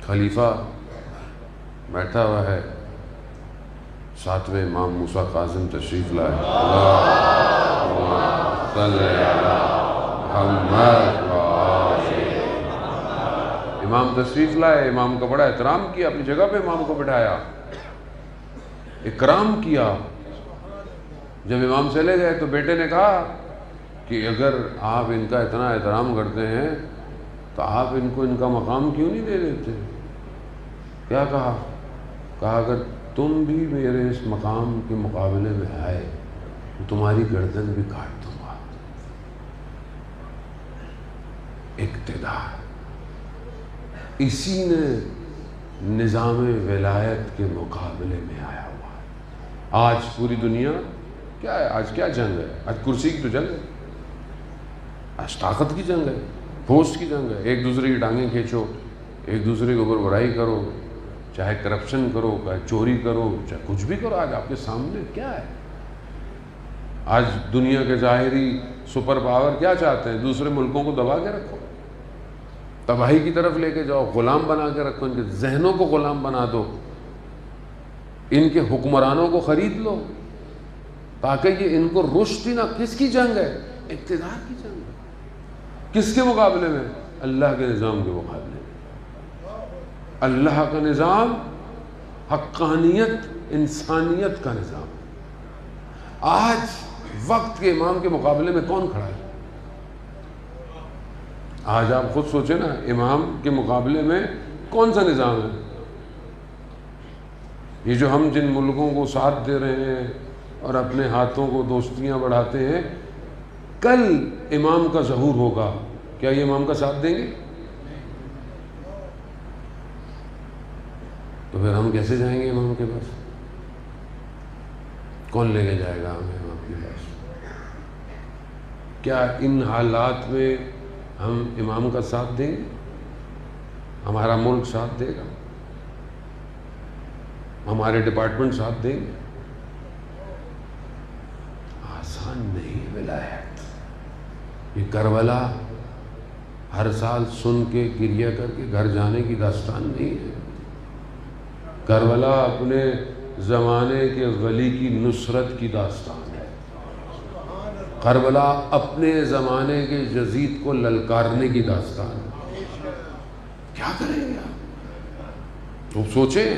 خلیفہ بیٹھا ہوا ہے، ساتویں امام موسیٰ کاظم تشریف لائے، اللہم صلی علی محمد امام تشریف لائے، امام کا بڑا احترام کیا، اپنی جگہ پہ امام کو بٹھایا، اکرام کیا۔ جب امام چلے گئے تو بیٹے نے کہا کہ اگر آپ ان کا اتنا احترام کرتے ہیں تو آپ ان کو ان کا مقام کیوں نہیں دے دیتے؟ کیا کہا؟ کہا اگر تم بھی میرے اس مقام کے مقابلے میں آئے تو تمہاری گردن بھی کاٹ دوں گا۔ اقتدار، اسی نے نظام ولایت کے مقابلے میں آیا ہوا ہے۔ آج پوری دنیا کیا ہے؟ آج کیا جنگ ہے؟ آج کرسی کی تو جنگ ہے، آج طاقت کی جنگ ہے، پوسٹ کی جنگ ہے، ایک دوسرے کی ٹانگیں کھینچو، ایک دوسرے کے اوپر برائی کرو، چاہے کرپشن کرو، چاہے چوری کرو، چاہے کچھ بھی کرو۔ آج آپ کے سامنے کیا ہے؟ آج دنیا کے ظاہری سپر پاور کیا چاہتے ہیں؟ دوسرے ملکوں کو دبا کے رکھو، تباہی کی طرف لے کے جاؤ، غلام بنا کے رکھو، ان کے ذہنوں کو غلام بنا دو، ان کے حکمرانوں کو خرید لو تاکہ یہ ان کو رشد ہی نہ۔ کس کی جنگ ہے؟ اقتدار کی جنگ ہے۔ کس کے مقابلے میں؟ اللہ کے نظام کے مقابلے میں۔ اللہ کا نظام حقانیت، انسانیت کا نظام۔ آج وقت کے امام کے مقابلے میں کون کھڑا ہے؟ آج آپ خود سوچیں نا، امام کے مقابلے میں کون سا نظام ہے؟ یہ جو ہم جن ملکوں کو ساتھ دے رہے ہیں اور اپنے ہاتھوں کو دوستیاں بڑھاتے ہیں، کل امام کا ظہور ہوگا، کیا یہ امام کا ساتھ دیں گے؟ تو پھر ہم کیسے جائیں گے امام کے پاس؟ کون لے کے جائے گا ہمیں امام کے پاس؟ کیا ان حالات میں ہم امام کا ساتھ دیں گے؟ ہمارا ملک ساتھ دے گا؟ ہمارے ڈپارٹمنٹ ساتھ دیں گے؟ آسان نہیں ولایت۔ یہ کربلا ہر سال سن کے گریہ کر کے گھر جانے کی داستان نہیں ہے۔ کربلا اپنے زمانے کے ولی کی نصرت کی داستان ہے۔ کربلا اپنے زمانے کے یزید کو للکارنے کی داستان ہے۔ کیا کریں گے آپ؟ تو سوچیں،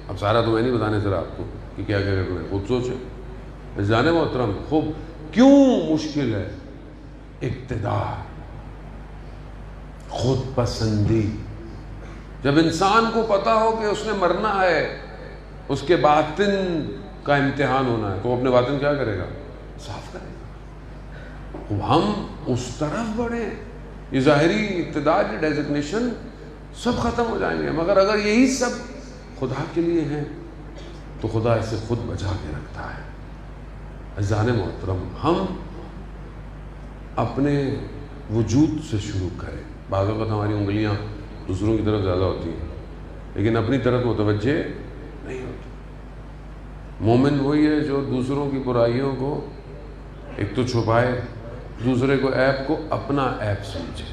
اب سارا تو میں نہیں بتانے سر آپ کو کہ کیا کیا کرنا ہے، خود سوچیں۔ جانے محترم، خوب کیوں مشکل ہے؟ اقتدار، خود پسندی۔ جب انسان کو پتا ہو کہ اس نے مرنا ہے، اس کے باطن کا امتحان ہونا ہے، تو وہ اپنے باطن کیا کرے گا؟ صاف کرے گا۔ ہم اس طرف بڑھیں، یہ ظاہری اقتدار کی ڈیزگنیشن سب ختم ہو جائیں گے، مگر اگر یہی سب خدا کے لیے ہیں تو خدا اسے خود بچا کے رکھتا ہے۔ عزیزان محترم، ہم اپنے وجود سے شروع کریں۔ بعض اوقات ہماری انگلیاں دوسروں کی طرف زیادہ ہوتی ہیں لیکن اپنی طرف متوجہ نہیں ہوتی۔ مومن وہی ہے جو دوسروں کی برائیوں کو ایک تو چھپائے، دوسرے کو عیب کو اپنا عیب سمجھے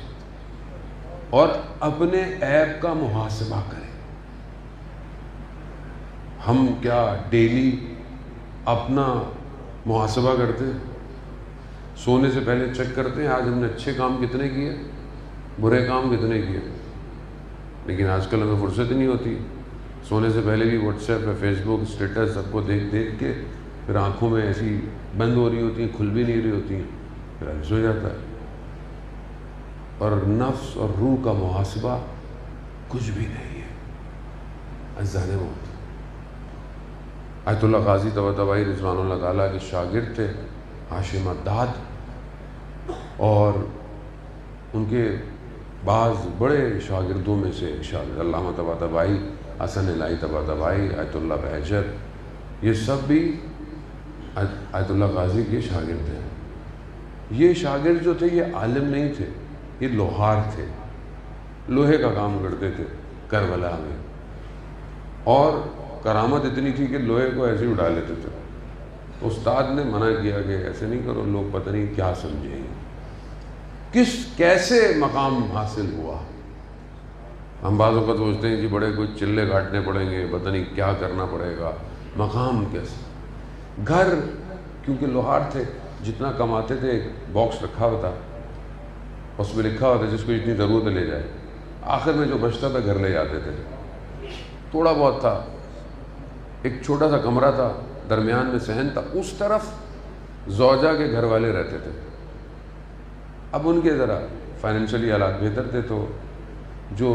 اور اپنے عیب کا محاسبہ کرے۔ ہم کیا ڈیلی اپنا محاسبہ کرتے ہیں؟ سونے سے پہلے چیک کرتے ہیں آج ہم نے اچھے کام کتنے کیے، برے کام کتنے کیے؟ لیکن آج کل ہمیں فرصت ہی نہیں ہوتی۔ سونے سے پہلے بھی واٹس ایپ پہ، فیس بک، اسٹیٹس سب کو دیکھ دیکھ کے پھر آنکھوں میں ایسی بند ہو رہی ہوتی ہیں، کھل بھی نہیں رہی ہوتی ہیں، پھر ایسے ہو جاتا ہے۔ اور نفس اور روح کا محاسبہ کچھ بھی نہیں ہے۔ عزیزان محترم، آیت اللہ قاضی طباطبائی رضوان اللہ تعالیٰ کے شاگرد تھے ہاشم عداد، اور ان کے بعض بڑے شاگردوں میں سے شاگرد علامہ طباطبائی، حسن الہی طباطبائی، آیت اللہ بہجت، یہ سب بھی آیت اللہ قاضی کے شاگرد ہیں۔ یہ شاگرد جو تھے یہ عالم نہیں تھے، یہ لوہار تھے، لوہے کا کام کرتے تھے کربلا میں، اور کرامت اتنی تھی کہ لوہے کو ایسے ہی اٹھا لیتے تھے۔ استاد نے منع کیا کہ ایسے نہیں کرو، لوگ پتہ نہیں کیا سمجھیں گے۔ کیسے مقام حاصل ہوا؟ ہم بعض اوقات سوچتے ہیں کہ بڑے کوئی چلے کاٹنے پڑیں گے، پتہ نہیں کیا کرنا پڑے گا، مقام کیسے؟ گھر کیونکہ لوہار تھے، جتنا کماتے تھے ایک باکس رکھا ہوا تھا، اس میں لکھا ہوا تھا جس کو جتنی ضرورت ہے لے جائے، آخر میں جو بچتا تھا گھر لے جاتے تھے۔ تھوڑا بہت تھا، ایک چھوٹا سا کمرہ تھا، درمیان میں صحن تھا، اس طرف زوجہ کے گھر والے رہتے تھے۔ اب ان کے ذرا فائنینشلی حالات بہتر تھے، تو جو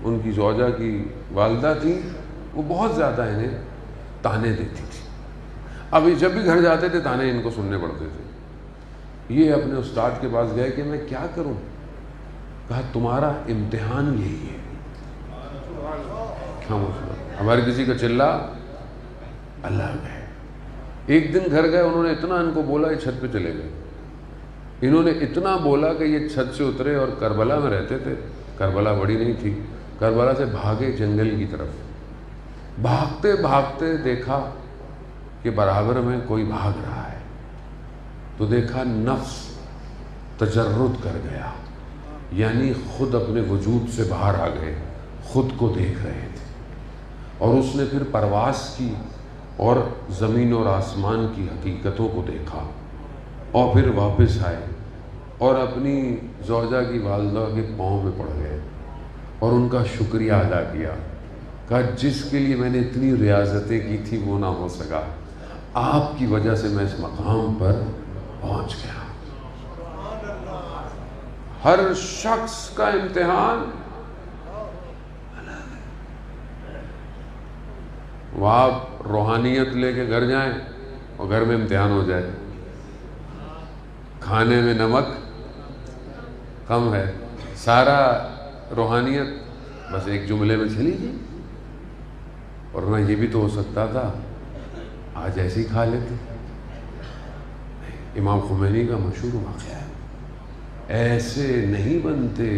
ان کی زوجہ کی والدہ تھی وہ بہت زیادہ انہیں تانے دیتی تھی۔ اب یہ جب بھی گھر جاتے تھے تانے ان کو سننے پڑتے تھے۔ یہ اپنے استاد کے پاس گئے کہ میں کیا کروں؟ کہا تمہارا امتحان یہی ہے۔ ہمارے کسی کا چلہ الگ ہے۔ ایک دن گھر گئے، انہوں نے اتنا ان کو بولا، یہ چھت پہ چلے گئے۔ انہوں نے اتنا بولا کہ یہ چھت سے اترے، اور کربلا میں رہتے تھے، کربلا بڑی نہیں تھی، کربلا سے بھاگے جنگل کی طرف۔ بھاگتے بھاگتے دیکھا کہ برابر میں کوئی بھاگ رہا ہے، تو دیکھا نفس تجرد کر گیا، یعنی خود اپنے وجود سے باہر آ گئے، خود کو دیکھ رہے تھے۔ اور اس نے پھر پرواز کی اور زمین اور آسمان کی حقیقتوں کو دیکھا، اور پھر واپس آئے اور اپنی زوجہ کی والدہ کے پاؤں میں پڑ گئے اور ان کا شکریہ ادا کیا۔ کہا جس کے لیے میں نے اتنی ریاضتیں کی تھی وہ نہ ہو سکا، آپ کی وجہ سے میں اس مقام پر پہنچ گیا۔ ہر شخص کا امتحان وہ آپ روحانیت لے کے گھر جائیں اور گھر میں امتحان ہو جائے، کھانے میں نمک کم ہے، سارا روحانیت بس ایک جملے میں چلی گئی، ورنہ یہ بھی تو ہو سکتا تھا آج ایسے ہی کھا لیتے۔ امام خمینی کا مشہور واقعہ ہے، ایسے نہیں بنتے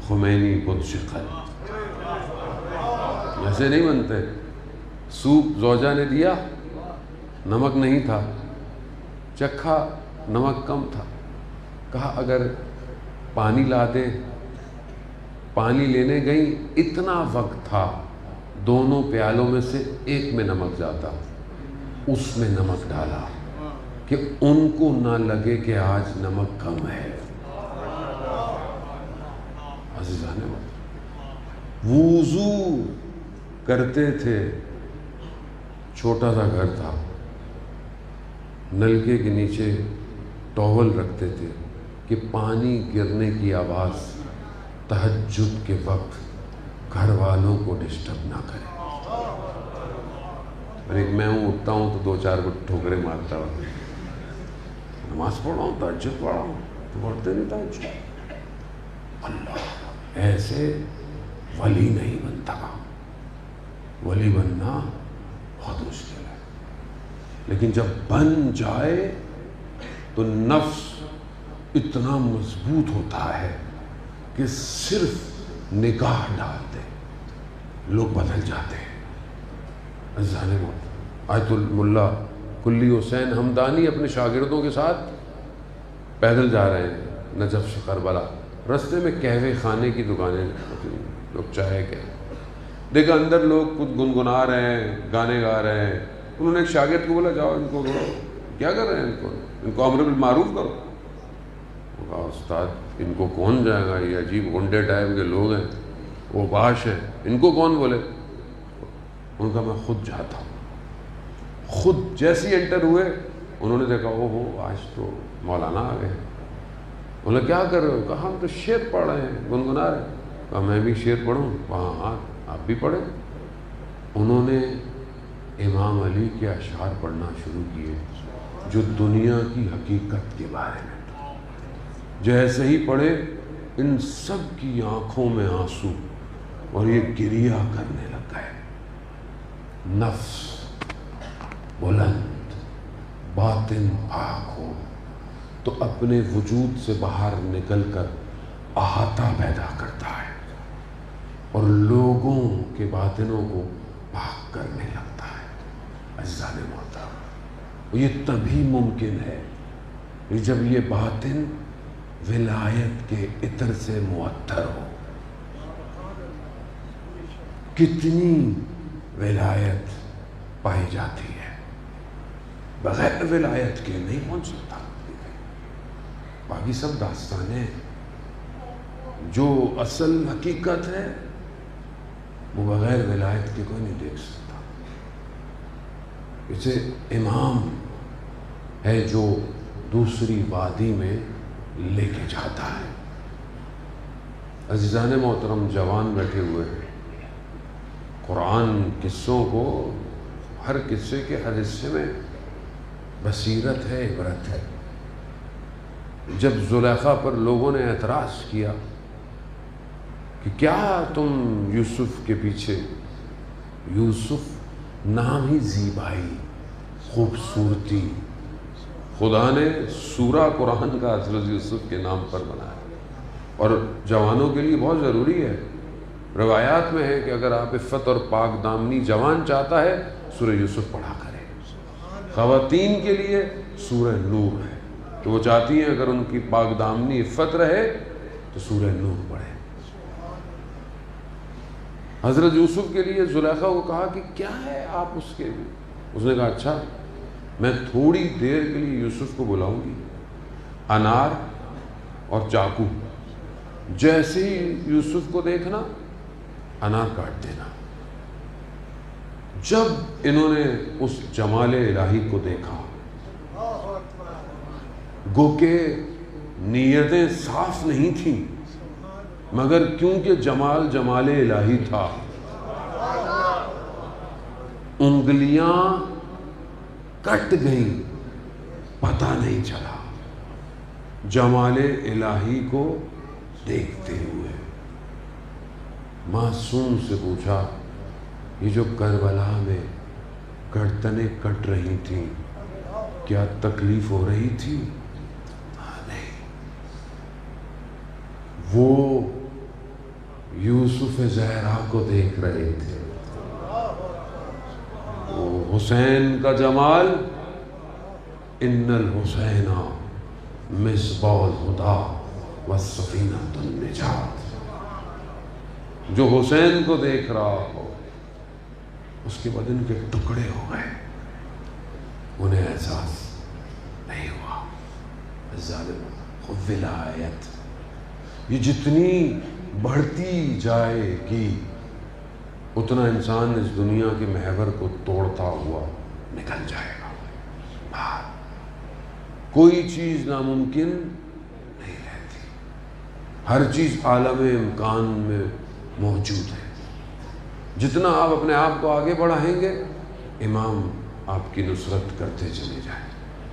خمینی بت شکل، ایسے نہیں بنتے۔ سوپ زوجہ نے دیا، نمک نہیں تھا، چکھا نمک کم تھا، کہا اگر پانی لا دے، پانی لینے گئی، اتنا وقت تھا، دونوں پیالوں میں سے ایک میں نمک جاتا، اس میں نمک ڈالا کہ ان کو نہ لگے کہ آج نمک کم ہے۔ عزیزان وضو کرتے تھے، چھوٹا سا گھر تھا، نلکے کے نیچے ٹاول رکھتے تھے کہ پانی گرنے کی آواز تہجد کے وقت گھر والوں کو ڈسٹرب نہ کرے۔ میں اٹھتا ہوں تو دو چار کو ٹھوکرے مارتا ہوں، نماز پڑھا ہوں، تہجد پڑھا ہوں، تو پڑھتے نہیں تہجد۔ اللہ ایسے ولی نہیں بنتا، ولی بننا بہت مشکل ہے، لیکن جب بن جائے تو نفس اتنا مضبوط ہوتا ہے کہ صرف نگاہ ڈالتے لوگ بدل جاتے ہیں۔ آیت الملا کلی حسین ہمدانی اپنے شاگردوں کے ساتھ پیدل جا رہے ہیں نجف سے کربلا، رستے میں قہوے خانے کی دکانیں ہوتی ہیں، لوگ چائے کے دیکھا اندر لوگ کچھ گنگنا رہے ہیں، گانے گا رہے ہیں۔ انہوں نے ایک شاگرد کو بولا جاؤ ان کو کیا کر رہے ہیں، ان کو امر بالمعروف کرو۔ وہ کہا استاد ان کو کون جائے گا، یہ عجیب غنڈے ٹائپ کے لوگ ہیں، وہ باش ہیں، ان کو کون بولے۔ ان کا میں خود جاتا ہوں۔ خود جیسی انٹر ہوئے انہوں نے دیکھا او ہو آج تو مولانا آ گئے۔ انہوں نے کیا کر رہے ہو؟ کہا ہم تو شعر پڑھ رہے ہیں، گنگنا رہے ہیں۔ کہا میں بھی شعر پڑھوں؟ وہاں ہاں آپ بھی پڑھیں۔ انہوں نے امام علی کے اشعار پڑھنا شروع کیے جو دنیا کی حقیقت کے بارے میں، جیسے ہی پڑھے ان سب کی آنکھوں میں آنسو اور یہ گریہ کرنے لگ گئے۔ نفس بلند، باطن پاک ہو تو اپنے وجود سے باہر نکل کر احاطہ پیدا کرتا ہے اور لوگوں کے باطنوں کو پاک کرنے لگتا ہے۔ عزیزان محترم، یہ تبھی ممکن ہے جب یہ باطن ولایت کے عطر سے معطر ہو۔ کتنی ولایت پائی جاتی ہے، بغیر ولایت کے نہیں پہنچ سکتا۔ باقی سب داستانیں، جو اصل حقیقت ہے وہ بغیر ولایت کے کوئی نہیں دیکھ سکتا۔ اسے امام ہے جو دوسری وادی میں لے کے جاتا ہے۔ عزیزان محترم، جوان بیٹھے ہوئے ہیں، قرآن قصوں کو، ہر قصے کے ہر حصے میں بصیرت ہے، عبرت ہے۔ جب زلیخا پر لوگوں نے اعتراض کیا کہ کیا تم یوسف کے پیچھے، یوسف نام ہی زیبائی، خوبصورتی، خدا نے سورہ قرآن کا حضرت یوسف کے نام پر بنایا، اور جوانوں کے لیے بہت ضروری ہے۔ روایات میں ہے کہ اگر آپ عفت اور پاک دامنی جوان چاہتا ہے سورہ یوسف پڑھا کرے۔ خواتین کے لیے سورہ نور ہے، تو وہ چاہتی ہیں اگر ان کی پاک دامنی عفت رہے تو سورہ نور پڑھے۔ حضرت یوسف کے لیے زلیخا کو کہا کہ کیا ہے آپ اس کے لیے؟ اس نے کہا اچھا، میں تھوڑی دیر کے لیے یوسف کو بلاؤں گی، انار اور چاقو، جیسے ہی یوسف کو دیکھنا انار کاٹ دینا۔ جب انہوں نے اس جمال الہی کو دیکھا، گو کہ نیتیں صاف نہیں تھیں، مگر کیونکہ جمال الہی تھا، انگلیاں کٹ گئیں، پتہ نہیں چلا۔ جمال الہی کو دیکھتے ہوئے معصوم سے پوچھا، یہ جو کربلا میں گردنیں کٹ رہی تھیں کیا تکلیف ہو رہی تھی؟ نہیں، وہ یوسف زہرا کو دیکھ رہے تھے۔ وہ حسین کا جمال، ان الحسین مصباح الہدی والسفینۃ النجات، جو حسین کو دیکھ رہا ہو اس کے بدن کے ٹکڑے ہو گئے، انہیں احساس نہیں ہوا۔ ظالم ولایت یہ جتنی بڑھتی جائے گی اتنا انسان اس دنیا کے محور کو توڑتا ہوا نکل جائے گا باہر۔ کوئی چیز ناممکن نہیں رہتی، ہر چیز عالم امکان میں موجود ہے۔ جتنا آپ اپنے آپ کو آگے بڑھائیں گے، امام آپ کی نصرت کرتے چلے جائیں۔